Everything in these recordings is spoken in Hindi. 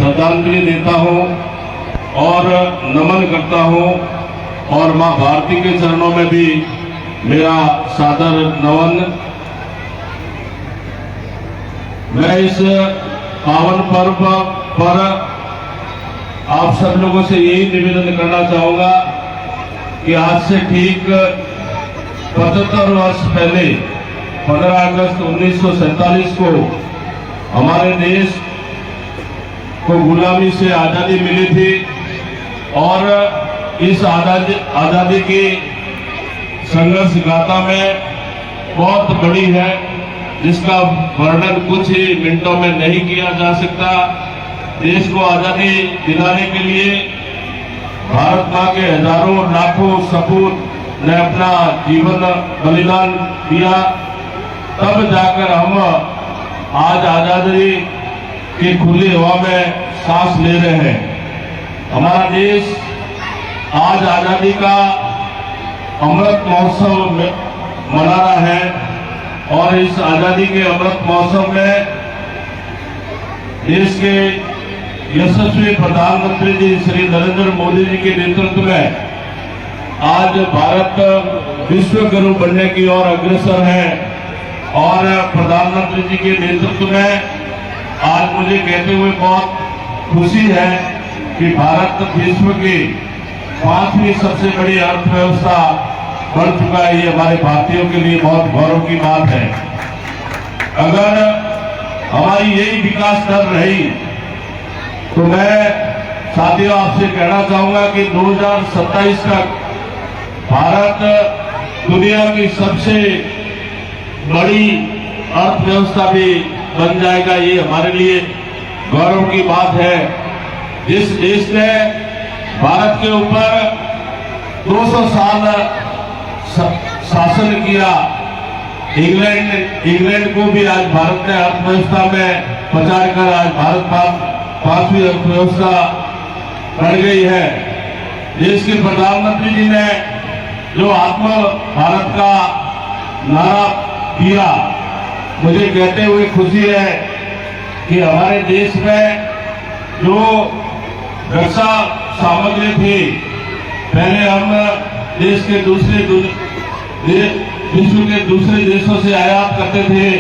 श्रद्धांजलि देता हूँ और नमन करता हूँ और माँ भारती के चरणों में भी मेरा सादर नमन। मैं इस पावन पर्व पर आप सब लोगों से यही निवेदन करना चाहूंगा कि आज से ठीक 75 वर्ष पहले 15 अगस्त 1947 को हमारे देश को गुलामी से आजादी मिली थी और इस आजादी की संघर्ष गाथा में बहुत बड़ी है, जिसका वर्णन कुछ ही मिनटों में नहीं किया जा सकता। देश को आजादी दिलाने के लिए भारत मां के हजारों लाखों सपूत ने अपना जीवन बलिदान दिया, तब जाकर हम आज आजादी की खुली हवा में सांस ले रहे हैं। हमारा देश आज आजादी का अमृत महोत्सव मना रहा है और इस आजादी के अमृत महोत्सव में देश के यशस्वी प्रधानमंत्री जी श्री नरेंद्र मोदी जी के नेतृत्व में आज भारत विश्व गुरु बनने की ओर अग्रसर है और प्रधानमंत्री जी के नेतृत्व में आज मुझे कहते हुए बहुत खुशी है कि भारत विश्व की 5वीं सबसे बड़ी अर्थव्यवस्था बन चुका है। ये हमारे भारतीयों के लिए बहुत गौरव की बात है। अगर हमारी यही विकास दर रही तो मैं साथियों आपसे कहना चाहूंगा कि 2027 तक भारत दुनिया की सबसे बड़ी अर्थव्यवस्था भी बन जाएगा। ये हमारे लिए गौरव की बात है। जिस देश ने भारत के ऊपर 200 साल शासन किया, इंग्लैंड को भी आज भारत ने अर्थव्यवस्था में पछाड़ कर आज भारत 5वीं अर्थव्यवस्था बढ़ गई है। देश के प्रधानमंत्री जी ने जो आत्म भारत का नारा दिया, मुझे कहते हुए खुशी है कि हमारे देश में जो रक्षा सामग्री थी, पहले हम देश के विश्व के दूसरे देशों से आयात करते थे,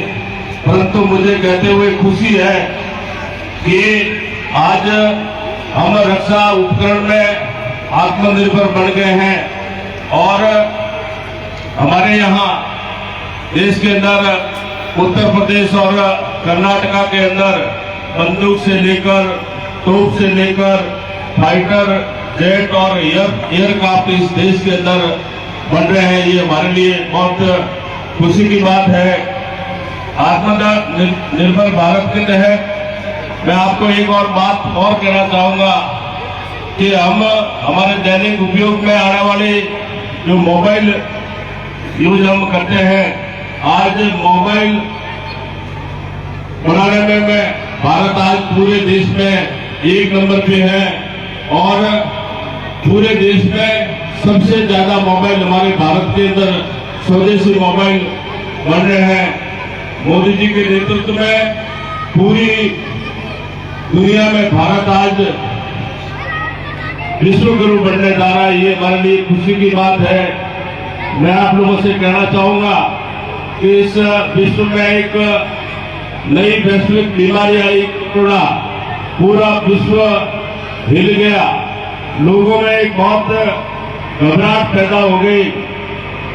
परंतु मुझे कहते हुए खुशी है कि आज हम रक्षा उपकरण में आत्मनिर्भर बन गए हैं और हमारे यहाँ देश के अंदर उत्तर प्रदेश और कर्नाटका के अंदर बंदूक से लेकर तोप से लेकर फाइटर जेट और एयरक्राफ्ट इस देश के अंदर बन रहे हैं। ये हमारे लिए बहुत खुशी की बात है। आत्मनिर्भर भारत के तहत मैं आपको एक और बात और कहना चाहूंगा कि हम हमारे दैनिक उपयोग में आने वाले जो मोबाइल यूज हम करते हैं, आज मोबाइल बनाने में भारत आज पूरे देश में 1 नंबर पे है और पूरे देश में सबसे ज्यादा मोबाइल हमारे भारत के अंदर स्वदेशी मोबाइल बन रहे हैं। मोदी जी के नेतृत्व में पूरी दुनिया में भारत आज विश्व गुरु बनने जा रहा है। ये हमारे लिए खुशी की बात है। मैं आप लोगों से कहना चाहूंगा कि इस विश्व में एक नई वैश्विक बीमारी आई, कोरोना, पूरा विश्व हिल गया। लोगों में एक बहुत घबराहट पैदा हो गई।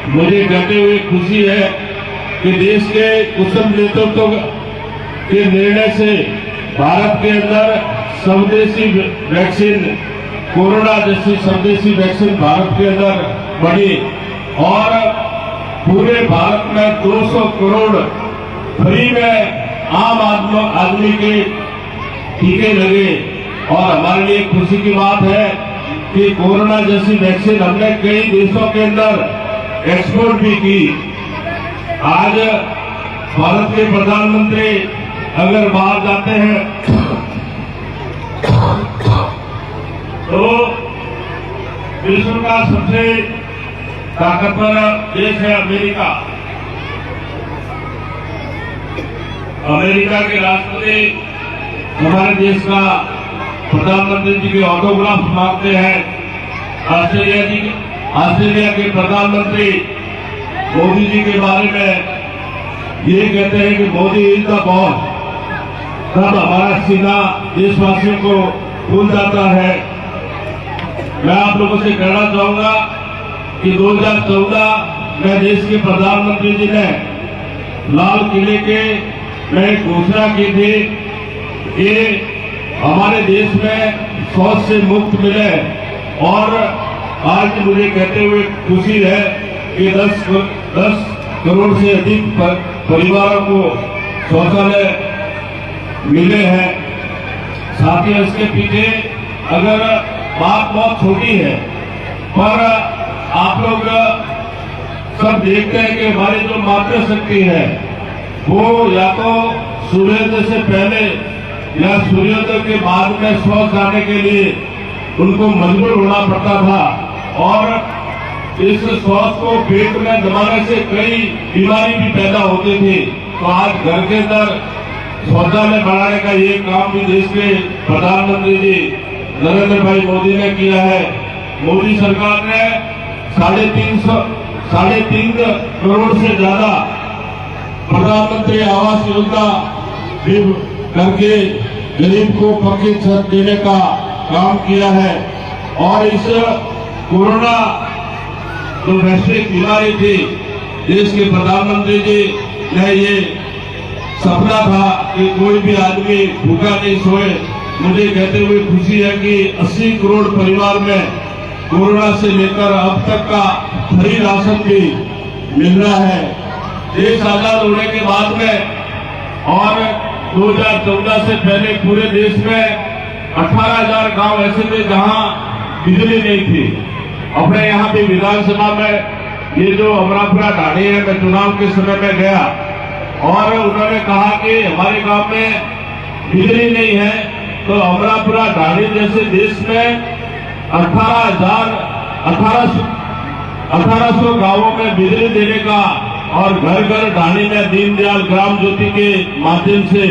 मुझे कहते हुए खुशी है कि देश के कुशल नेतृत्व के निर्णय से भारत के अंदर स्वदेशी वैक्सीन, कोरोना जैसी स्वदेशी वैक्सीन भारत के अंदर बढ़ी और पूरे भारत में 200 करोड़ फ्री में आम आदमी के टीके लगे। और हमारे लिए खुशी की बात है कि कोरोना जैसी वैक्सीन हमने कई देशों के अंदर एक्सपोर्ट भी की। आज भारत के प्रधानमंत्री अगर बाहर जाते हैं तो विश्व का सबसे ताकतवर देश है अमेरिका। अमेरिका के राष्ट्रपति हमारे देश का प्रधानमंत्री जी के ऑटोग्राफ मांगते हैं। ऑस्ट्रेलिया के प्रधानमंत्री मोदी जी के बारे में ये कहते हैं कि मोदी इज द बॉस। तब हमारा सीना देशवासियों को भूल जाता है। मैं आप लोगों से कहना चाहूंगा कि 2014 में देश के प्रधानमंत्री जी ने लाल किले के में घोषणा की थी कि हमारे देश में शौच से मुक्त मिले, और आज मुझे कहते हुए खुशी है कि 10 करोड़ से अधिक परिवारों को शौचालय मिले हैं। साथ ही इसके पीछे अगर बात बहुत छोटी है, पर आप लोग सब देखते हैं कि हमारी जो मातृशक्ति है वो या तो सूर्योदय से पहले या सूर्योदय के बाद में शौच जाने के लिए उनको मजबूर होना पड़ता था, और इस शौच को पेट में दबाने से कई बीमारी भी पैदा होती थी। तो आज घर के अंदर शौचालय बनाने का ये काम भी देश के प्रधानमंत्री जी नरेंद्र भाई मोदी ने किया है। मोदी सरकार ने 3.5 करोड़ से ज्यादा प्रधानमंत्री आवास योजना भी करके गरीब को पक्की छत देने का काम किया है। और इस कोरोना जो वैश्विक बीमारी थी, देश के प्रधानमंत्री जी ने ये सपना था कि कोई भी आदमी भूखा नहीं सोए। मुझे कहते हुए खुशी है कि 80 करोड़ परिवार में कोरोना से लेकर अब तक का फ्री राशन भी मिल रहा है। देश आजाद होने के बाद में और 2014 से पहले पूरे देश में 18,000 गांव ऐसे थे जहां बिजली नहीं थी। अपने यहाँ पे विधानसभा में ये जो अमरापुरा ढाणी है, मैं चुनाव के समय में गया और उन्होंने कहा कि हमारे गांव में बिजली नहीं है, तो अमरापुरा ढाणी जैसे देश में 1800 गांवों में बिजली देने का और घर घर ढाणी में दीनदयाल ग्राम ज्योति के माध्यम से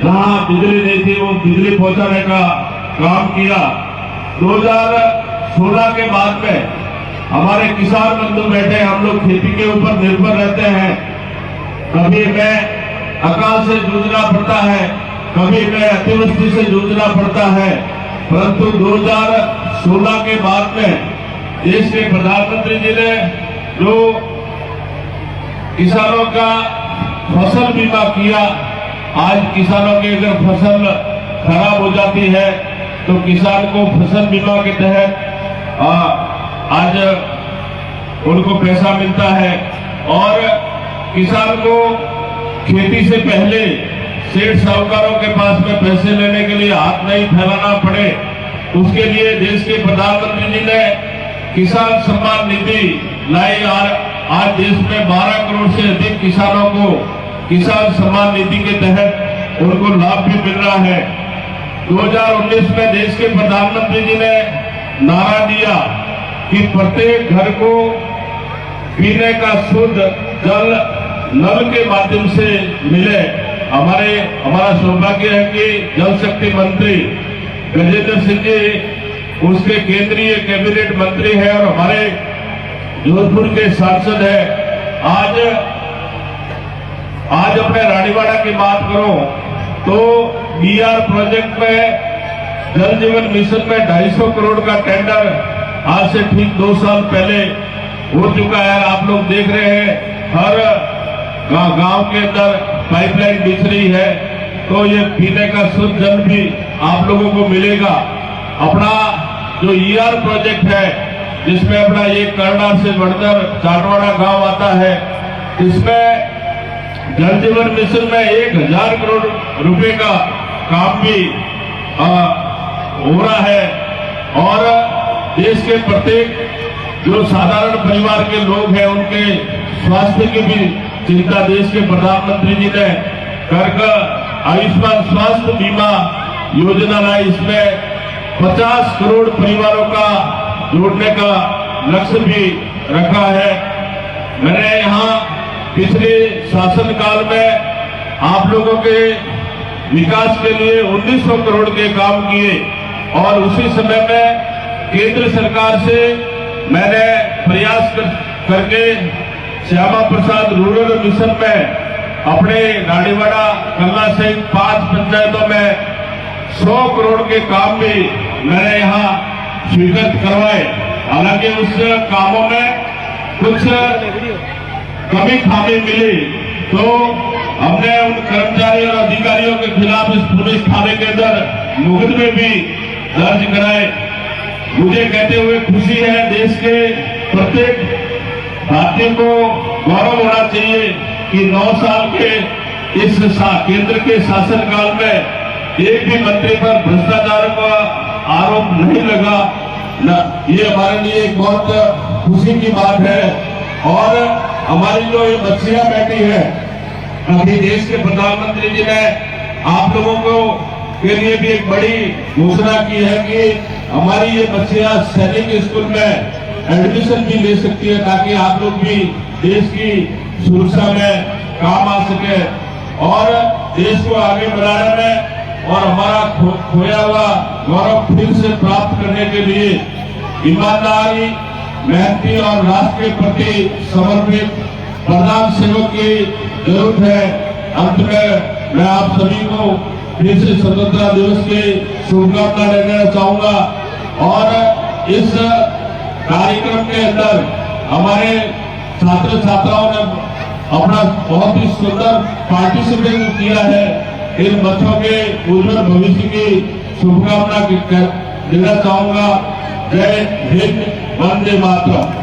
जहां बिजली नहीं थी वो बिजली पहुंचाने का काम किया। 2016 के बाद में हमारे किसान बंधु बैठे, हम लोग खेती के ऊपर निर्भर रहते हैं। कभी में अकाल से जूझना पड़ता है, कभी में अतिवृष्टि से जूझना पड़ता है, परंतु 2016 के बाद में देश के प्रधानमंत्री जी ने जो किसानों का फसल बीमा किया, आज किसानों की अगर फसल खराब हो जाती है तो किसान को फसल बीमा के तहत आज उनको पैसा मिलता है। और किसान को खेती से पहले सेठ साहूकारों के पास में पैसे लेने के लिए हाथ नहीं फैलाना पड़े, उसके लिए देश के प्रधानमंत्री जी ने किसान सम्मान निधि लाई। आज देश में 12 करोड़ से अधिक किसानों को किसान सम्मान निधि के तहत उनको लाभ भी मिल रहा है। 2019 में देश के प्रधानमंत्री जी ने नारा दिया कि प्रत्येक घर को पीने का शुद्ध जल नल के माध्यम से मिले। हमारा सौभाग्य है कि जल शक्ति मंत्री गजेंद्र सिंह जी उसके केंद्रीय कैबिनेट मंत्री है और हमारे जोधपुर के सांसद है। आज अपने रानीवाड़ा की बात करो तो बीआर प्रोजेक्ट में जल जीवन मिशन में 250 करोड़ का टेंडर आज से ठीक 2 साल पहले हो चुका है। आप लोग देख रहे हैं हर गांव के अंदर पाइपलाइन बिछ रही है, तो ये पीने का शुद्ध जल भी आप लोगों को मिलेगा। अपना जो ईआर प्रोजेक्ट है जिसमें अपना ये करनार से बढ़कर चाटवाड़ा गांव आता है, इसमें जल जीवन मिशन में 1000 करोड़ रुपए का काम भी हो रहा है। और देश के प्रत्येक जो साधारण परिवार के लोग हैं उनके स्वास्थ्य की भी चिंता देश के प्रधानमंत्री जी ने कर आयुष्मान स्वास्थ्य बीमा योजना लाई। इसमें 50 करोड़ परिवारों का जोड़ने का लक्ष्य भी रखा है। मैंने यहाँ पिछले शासनकाल में आप लोगों के विकास के लिए 1900 करोड़ के काम किए। और उसी समय में केंद्र सरकार से मैंने प्रयास करके श्यामा प्रसाद रूरल मिशन में अपने नाडीवाड़ा कल्ला सहित 5 पंचायतों में 100 करोड़ के काम भी मैंने यहाँ स्वीकृत करवाए। हालांकि उस कामों में कुछ कमी खामी मिली तो हमने उन कर्मचारियों और अधिकारियों के खिलाफ इस पुलिस थाने के अंदर मुकदमे भी दर्ज कराए। मुझे कहते हुए खुशी है, देश के प्रत्येक भारतीय को गौरव होना चाहिए कि 9 साल के इस केंद्र के शासनकाल में एक भी मंत्री पर भ्रष्टाचार का आरोप नहीं लगा न। ये हमारे लिए एक बहुत खुशी की बात है। और हमारी जो ये बच्चियां बैठी है, अभी देश के प्रधानमंत्री जी ने आप लोगों को के लिए भी एक बड़ी घोषणा की है कि हमारी ये बच्चियां सैनिक स्कूल में एडमिशन भी ले सकती है, ताकि आप लोग भी देश की सुरक्षा में काम आ सके और देश को आगे बढ़ाने में और हमारा खोया हुआ गौरव फिर से प्राप्त करने के लिए ईमानदारी, मेहनती और राष्ट्र के प्रति समर्पित प्रधान सेवक की जरूरत है। अंत में मैं आप सभी को फिर से स्वतंत्रता दिवस की शुभकामना देना चाहूंगा। और इस कार्यक्रम के अंदर हमारे छात्र छात्राओं ने अपना बहुत ही सुंदर पार्टिसिपेट किया है। इन बच्चों के उज्जवल भविष्य की शुभकामना देना चाहूंगा। जय हिंद, वंदे मातरम।